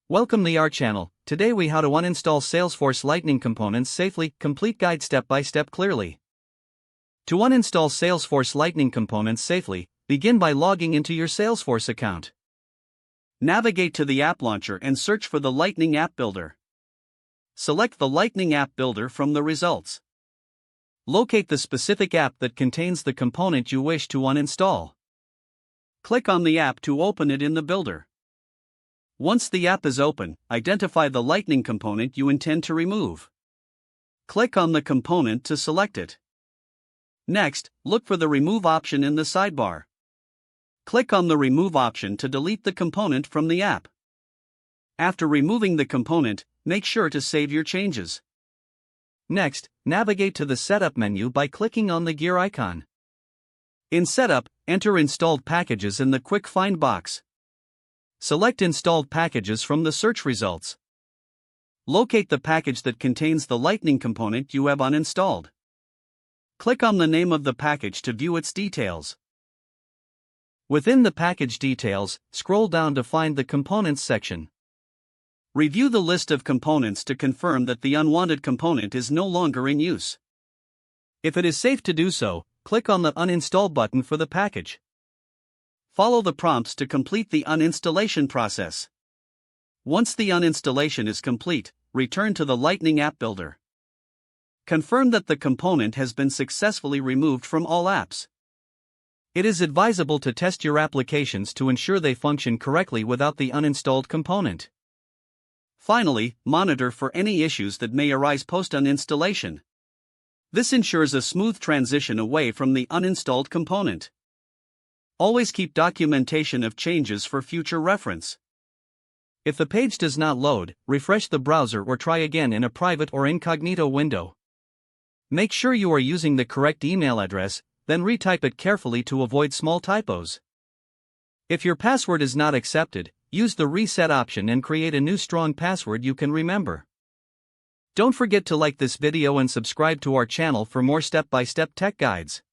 Welcome to our channel. Today we how to uninstall Salesforce Lightning components safely, complete guide step by step clearly. To uninstall Salesforce Lightning components safely, begin by logging into your Salesforce account. Navigate to the app launcher and search for the Lightning app builder. Select the Lightning app builder from the results. Locate the specific app that contains the component you wish to uninstall. Click on the app to open it in the builder. Once the app is open, identify the Lightning component you intend to remove. Click on the component to select it. Next, look for the Remove option in the sidebar. Click on the Remove option to delete the component from the app. After removing the component, make sure to save your changes. Next, navigate to the Setup menu by clicking on the gear icon. In Setup, enter Installed Packages in the Quick Find box. Select Installed Packages from the search results. Locate the package that contains the Lightning component you have uninstalled. Click on the name of the package to view its details. Within the package details, scroll down to find the Components section. Review the list of components to confirm that the unwanted component is no longer in use. If it is safe to do so, click on the Uninstall button for the package. Follow the prompts to complete the uninstallation process. Once the uninstallation is complete, return to the Lightning app builder. Confirm that the component has been successfully removed from all apps. It is advisable to test your applications to ensure they function correctly without the uninstalled component. Finally, monitor for any issues that may arise post-uninstallation. This ensures a smooth transition away from the uninstalled component. Always keep documentation of changes for future reference. If the page does not load, refresh the browser or try again in a private or incognito window. Make sure you are using the correct email address, then retype it carefully to avoid small typos. If your password is not accepted, use the reset option and create a new strong password you can remember. Don't forget to like this video and subscribe to our channel for more step-by-step tech guides.